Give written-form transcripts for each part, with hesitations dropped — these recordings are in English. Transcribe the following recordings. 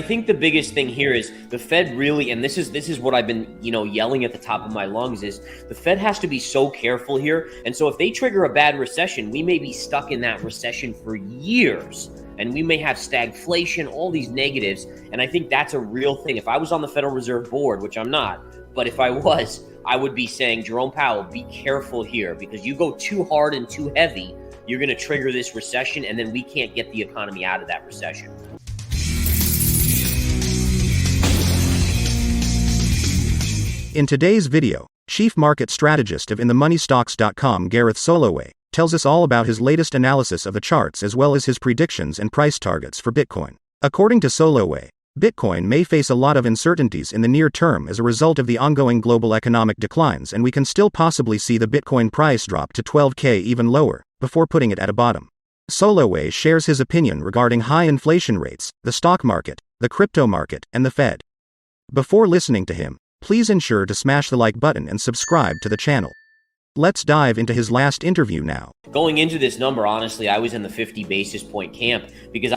think the biggest thing here is the Fed really, and this is what I've been, yelling at the top of my lungs, is the Fed has to be so careful here. And so if they trigger a bad recession, we may be stuck in that recession for years. And we may have stagflation, all these negatives. And I think that's a real thing. If I was on the Federal Reserve Board, which I'm not, but if I was, I would be saying, Jerome Powell, be careful here, because you go too hard and too heavy, you're going to trigger this recession, and then we can't get the economy out of that recession. In today's video, Chief Market Strategist of InTheMoneyStocks.com Gareth Soloway tells us all about his latest analysis of the charts as well as his predictions and price targets for Bitcoin. According to Soloway, Bitcoin may face a lot of uncertainties in the near term as a result of the ongoing global economic declines, and we can still possibly see the Bitcoin price drop to 12K even lower, before putting it at a bottom. Soloway shares his opinion regarding high inflation rates, the stock market, the crypto market, and the Fed. Before listening to him, please ensure to smash the like button and subscribe to the channel. Let's dive into his last interview now. Going into this number, honestly, I was in the 50 basis point camp because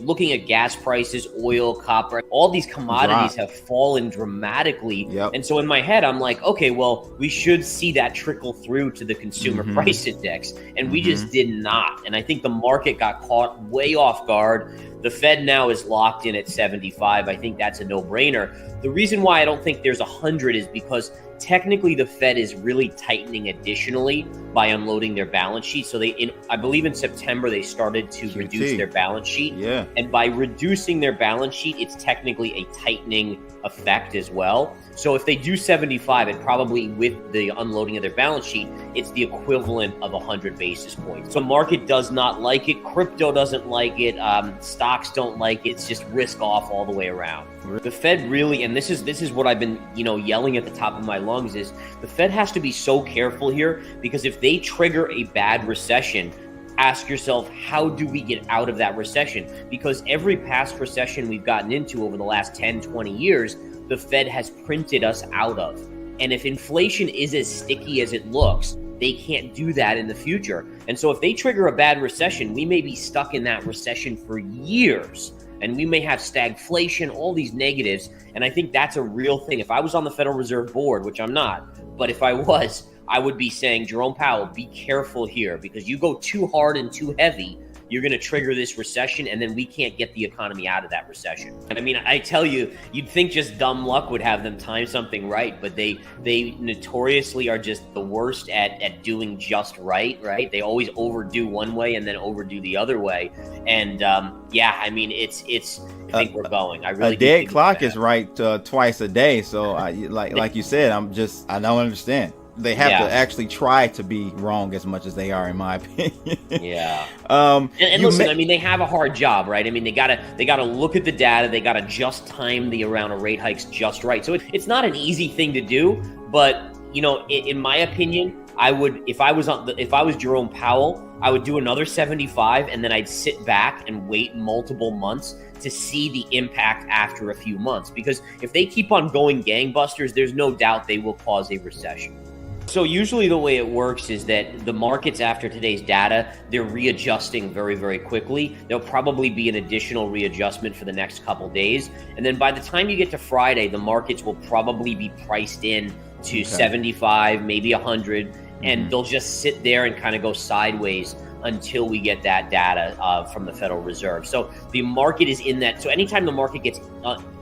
looking at gas prices, oil, copper, all these commodities have fallen dramatically. Yep. And so in my head, I'm like, okay, well, we should see that trickle through to the consumer price index. And we just did not. And I think the market got caught way off guard. The Fed now is locked in at 75. I think that's a no-brainer. The reason why I don't think there's 100 is because technically the Fed is really tightening additionally by unloading their balance sheet. So I believe in September, they started to reduce their balance sheet. Yeah. And by reducing their balance sheet, it's technically a tightening effect as well. So if they do 75, it probably, with the unloading of their balance sheet, it's the equivalent of 100 basis points. So market does not like it. Crypto doesn't like it. Stocks don't like it. It's just risk off all the way around. The Fed really, and this is what I've been, yelling at the top of my lungs, is the Fed has to be so careful here, because if they trigger a bad recession, ask yourself, how do we get out of that recession? Because every past recession we've gotten into over the last 10, 20 years, the Fed has printed us out of. And if inflation is as sticky as it looks, they can't do that in the future. And so if they trigger a bad recession, we may be stuck in that recession for years. And we may have stagflation, all these negatives. And I think that's a real thing. If I was on the Federal Reserve Board, which I'm not, but if I was, I would be saying, Jerome Powell, be careful here, because you go too hard and too heavy, you're going to trigger this recession, and then we can't get the economy out of that recession. And I tell you, you'd think just dumb luck would have them time something right, but they notoriously are just the worst at doing just right? They always overdo one way and then overdo the other way. And it's I think we're going. I really a dead clock is right twice a day. So like you said, I don't understand. They have to actually try to be wrong as much as they are, in my opinion. Yeah. And listen, they have a hard job, right? They gotta look at the data. They gotta just time the amount of rate hikes just right. So it's not an easy thing to do, but in my opinion, I would, if I was Jerome Powell, I would do another 75, and then I'd sit back and wait multiple months to see the impact after a few months. Because if they keep on going gangbusters, there's no doubt they will cause a recession. So usually the way it works is that the markets, after today's data, they're readjusting very, very quickly. There'll probably be an additional readjustment for the next couple days. And then by the time you get to Friday, the markets will probably be priced in to 75, maybe 100, and they'll just sit there and kind of go sideways until we get that data from the Federal Reserve. So the market is in that. So anytime the market gets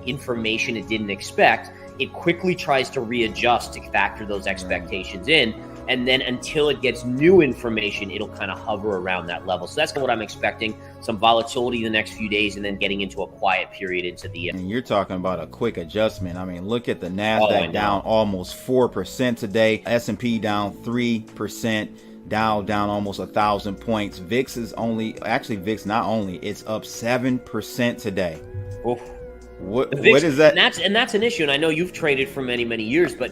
information it didn't expect, it quickly tries to readjust to factor those expectations in. And then until it gets new information, it'll kind of hover around that level. So that's what I'm expecting, some volatility in the next few days, and then getting into a quiet period into the end. And you're talking about a quick adjustment. Look at the NASDAQ down almost 4% today. S&P down 3%. Dow down almost 1,000 points. VIX is it's up 7% today. Oof. What is that? And that's an issue. And I know you've traded for many, many years, but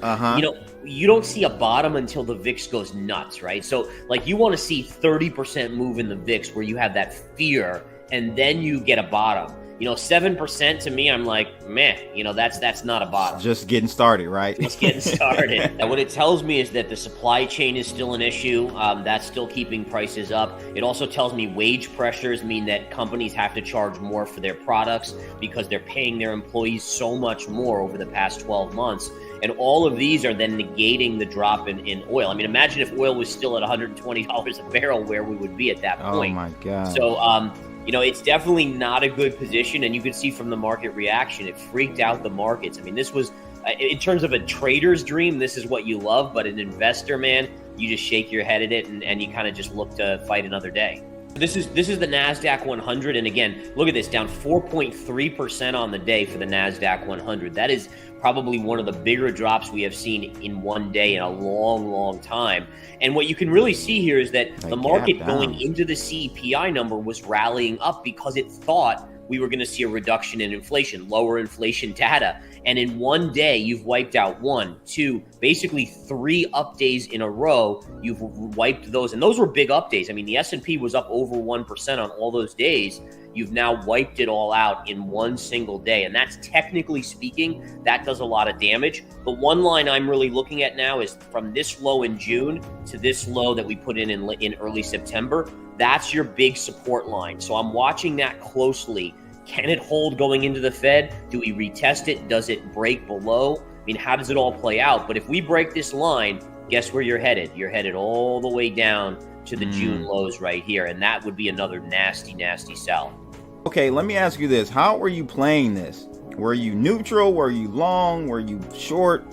you don't see a bottom until the VIX goes nuts, right? So you want to see 30% move in the VIX where you have that fear, and then you get a bottom. 7% to me, I'm like, meh, that's not a bottom. Just getting started, right? Just getting started. And what it tells me is that the supply chain is still an issue. That's still keeping prices up. It also tells me wage pressures mean that companies have to charge more for their products because they're paying their employees so much more over the past 12 months. And all of these are then negating the drop in oil. I mean, imagine if oil was still at $120 a barrel, where we would be at that point. Oh, my God. So, it's definitely not a good position. And you can see from the market reaction, it freaked out the markets. I mean, this was, in terms of a trader's dream, this is what you love. But an investor, man, you just shake your head at it and you kind of just look to fight another day. This is the NASDAQ 100. And again, look at this, down 4.3% on the day for the NASDAQ 100. That is probably one of the bigger drops we have seen in one day in a long, long time. And what you can really see here is that the market going into the CPI number was rallying up because it thought we were going to see a reduction in inflation, lower inflation data. And in one day, you've wiped out 1, 2, basically 3 up days in a row. You've wiped those, and those were big up days. I mean, the S&P was up over 1% on all those days. You've now wiped it all out in one single day. And that's, technically speaking, that does a lot of damage. The one line I'm really looking at now is from this low in June to this low that we put in early September. That's your big support line. So I'm watching that closely. Can it hold going into the Fed? Do we retest it? Does it break below? I mean, how does it all play out? But if we break this line, guess where you're headed? You're headed all the way down to the June lows right here. And that would be another nasty, nasty sell. Okay, let me ask you this. How were you playing this? Were you neutral? Were you long? Were you short?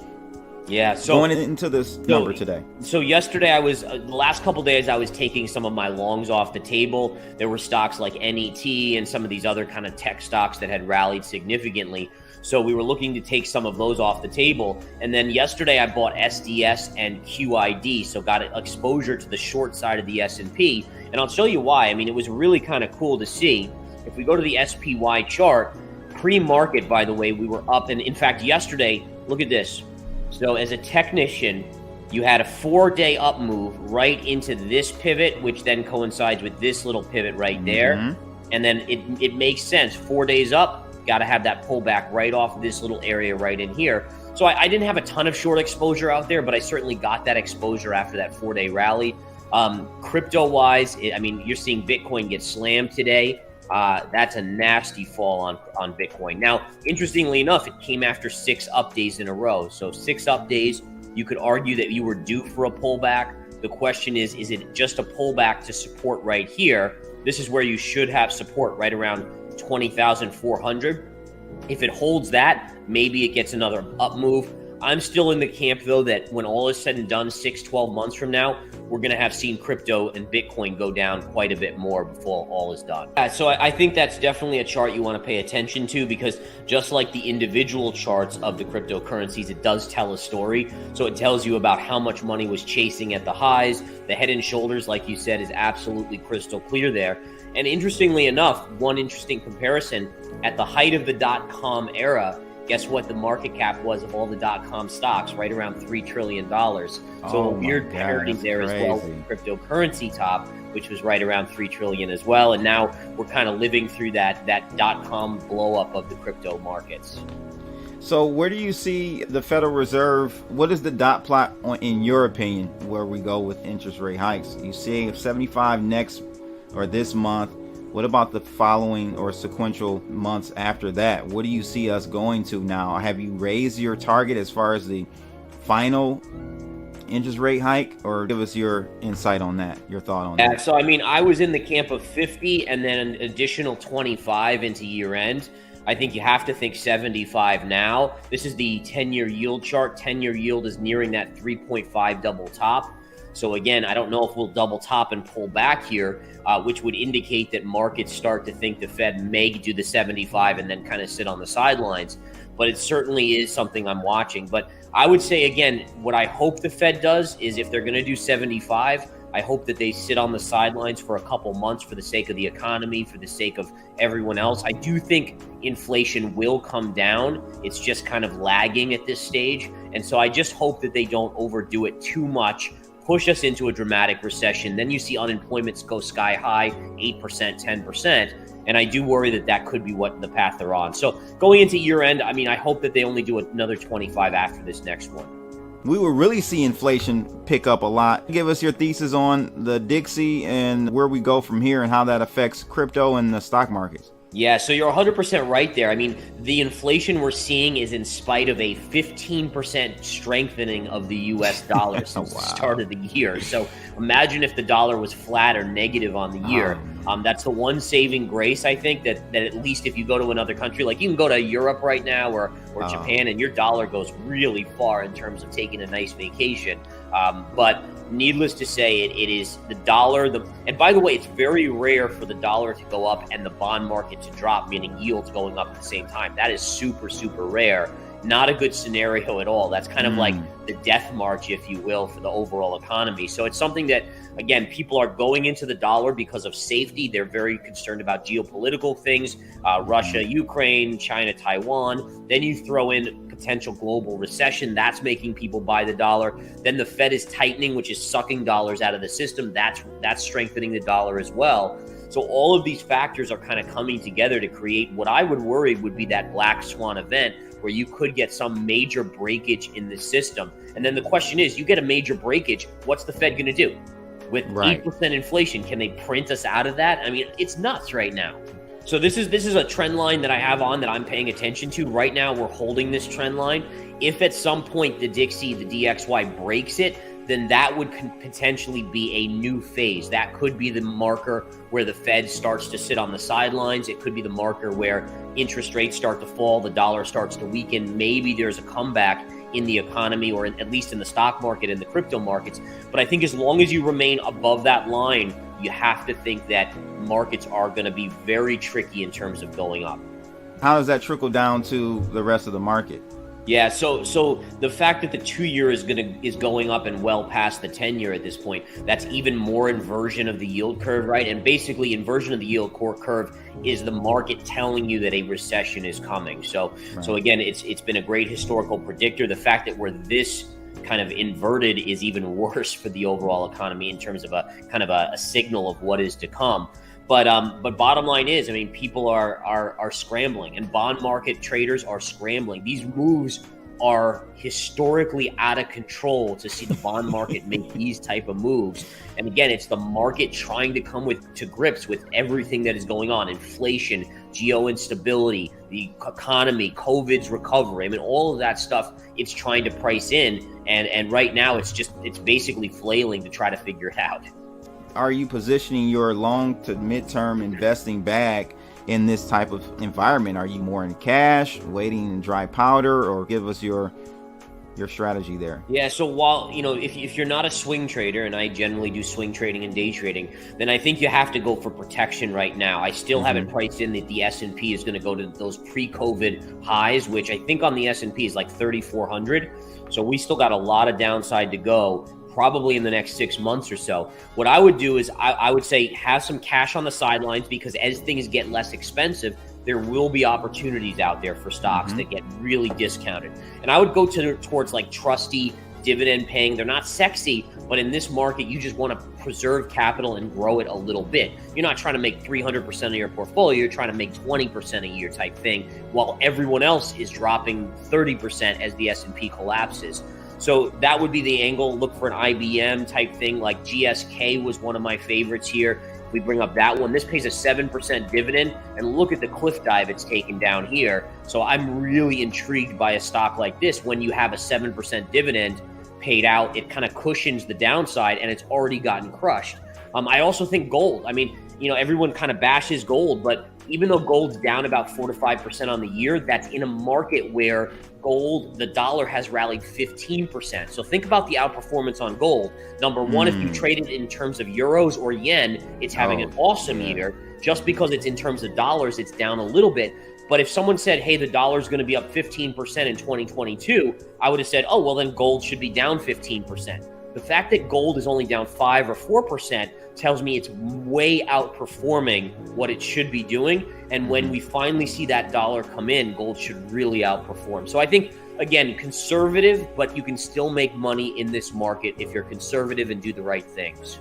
Yeah, so going into this number today. So yesterday the last couple days I was taking some of my longs off the table. There were stocks like NET and some of these other kind of tech stocks that had rallied significantly. So we were looking to take some of those off the table. And then yesterday I bought SDS and QID, so got exposure to the short side of the S&P. And I'll show you why. I mean, it was really kind of cool to see. If we go to the SPY chart, pre-market, by the way, we were up. And in fact, yesterday, look at this. So as a technician, you had a 4-day up move right into this pivot, which then coincides with this little pivot right there. And then it makes sense. 4 days up, got to have that pullback right off this little area right in here. So I didn't have a ton of short exposure out there, but I certainly got that exposure after that 4-day rally. Crypto-wise, I mean, you're seeing Bitcoin get slammed today. That's a nasty fall on Bitcoin. Now, interestingly enough, it came after 6 up days in a row. So 6 up days, you could argue that you were due for a pullback. The question is it just a pullback to support right here? This is where you should have support right around 20,400. If it holds that, maybe it gets another up move. I'm still in the camp, though, that when all is said and done, 6-12 months from now, we're going to have seen crypto and Bitcoin go down quite a bit more before all is done. So I think that's definitely a chart you want to pay attention to, because just like the individual charts of the cryptocurrencies, it does tell a story. So it tells you about how much money was chasing at the highs. The head and shoulders, like you said, is absolutely crystal clear there. And interestingly enough, one interesting comparison, at the height of the .com era, guess what the market cap was of all the .com stocks? Right around $3 trillion. So a weird parity there as well with the cryptocurrency top, which was right around $3 trillion as well. And now we're kind of living through that .com blow up of the crypto markets. So where do you see the Federal Reserve? What is the dot plot in your opinion, where we go with interest rate hikes? You see 75 next or this month. What about the following or sequential months after that? What do you see us going to now? Have you raised your target as far as the final interest rate hike, or give us your insight on that, your thought on that? So, I mean, I was in the camp of 50 and then an additional 25 into year end. I think you have to think 75 now. This is the 10-year yield chart. 10-year yield is nearing that 3.5 double top. So again, I don't know if we'll double top and pull back here, which would indicate that markets start to think the Fed may do the 75 and then kind of sit on the sidelines. But it certainly is something I'm watching. But I would say, again, what I hope the Fed does is if they're going to do 75, I hope that they sit on the sidelines for a couple months for the sake of the economy, for the sake of everyone else. I do think inflation will come down. It's just kind of lagging at this stage. And so I just hope that they don't overdo it too much, push us into a dramatic recession. Then you see unemployment go sky high, 8%, 10%. And I do worry that that could be what the path they're on. So going into year end, I mean, I hope that they only do another 25 after this next one. We will really see inflation pick up a lot. Give us your thesis on the Dixie and where we go from here and how that affects crypto and the stock markets. Yeah, so you're 100% right there. I mean, the inflation we're seeing is in spite of a 15% strengthening of the U.S. dollar since the start of the year. So imagine if the dollar was flat or negative on the year. That's the one saving grace, I think, that at least if you go to another country, like you can go to Europe right now or Japan, and your dollar goes really far in terms of taking a nice vacation. But needless to say, it is the dollar. And by the way, it's very rare for the dollar to go up and the bond market to drop, meaning yields going up at the same time. That is super, super rare. Not a good scenario at all. That's kind of like the death march, if you will, for the overall economy. So it's something that, again, people are going into the dollar because of safety. They're very concerned about geopolitical things, Russia, Ukraine, China, Taiwan. Then you throw in potential global recession. That's making people buy the dollar. Then the Fed is tightening, which is sucking dollars out of the system. That's strengthening the dollar as well. So all of these factors are kind of coming together to create what I would worry would be that black swan event where you could get some major breakage in the system. And then the question is, you get a major breakage, what's the Fed going to do? With 8% inflation, can they print us out of that? I mean, it's nuts right now. So this is a trend line that I have on that I'm paying attention to. Right now, we're holding this trend line. If at some point the Dixie, the DXY breaks it, then that would potentially be a new phase. That could be the marker where the Fed starts to sit on the sidelines. It could be the marker where interest rates start to fall, the dollar starts to weaken. Maybe there's a comeback in the economy, or at least in the stock market and the crypto markets. But I think as long as you remain above that line, you have to think that markets are going to be very tricky in terms of going up. How does that trickle down to the rest of the market? Yeah, so the fact that the 2-year is going up and well past the 10-year at this point, that's even more inversion of the yield curve, right? And basically, inversion of the yield curve is the market telling you that a recession is coming. So again, it's been a great historical predictor. The fact that we're this kind of inverted is even worse for the overall economy in terms of a kind of a signal of what is to come. But bottom line is, I mean, people are scrambling, and bond market traders are scrambling. These moves are historically out of control to see the bond market make these type of moves. And again, it's the market trying to come to grips with everything that is going on: inflation, geo instability, the economy, COVID's recovery. I mean, all of that stuff it's trying to price in, and right now it's basically flailing to try to figure it out. Are you positioning your long to midterm investing bag in this type of environment? Are you more in cash, waiting in dry powder, or give us your strategy there? Yeah, so while, if you're not a swing trader, and I generally do swing trading and day trading, then I think you have to go for protection right now. I still haven't priced in that the S&P is going to go to those pre-COVID highs, which I think on the S&P is like 3,400. So we still got a lot of downside to go, probably in the next 6 months or so. What I would do is I would say have some cash on the sidelines, because as things get less expensive, there will be opportunities out there for stocks that get really discounted. And I would go towards like trusty, dividend paying. They're not sexy, but in this market, you just want to preserve capital and grow it a little bit. You're not trying to make 300% of your portfolio. You're trying to make 20% a year type thing, while everyone else is dropping 30% as the S&P collapses. So that would be the angle. Look for an IBM type thing, like GSK was one of my favorites here. We bring up that one. This pays a 7% dividend, and look at the cliff dive it's taken down here. So I'm really intrigued by a stock like this. When you have a 7% dividend paid out, it kind of cushions the downside, and it's already gotten crushed. I also think gold. I mean, everyone kind of bashes gold, but even though gold's down about 4 to 5% on the year, that's in a market where gold, the dollar has rallied 15%. So think about the outperformance on gold. Number one, if you trade it in terms of euros or yen, it's having an awesome year. Just because it's in terms of dollars, it's down a little bit. But if someone said, hey, the dollar's going to be up 15% in 2022, I would have said, oh, well, then gold should be down 15%. The fact that gold is only down 5 or 4% tells me it's way outperforming what it should be doing. And when we finally see that dollar come in, gold should really outperform. So I think, again, conservative, but you can still make money in this market if you're conservative and do the right things.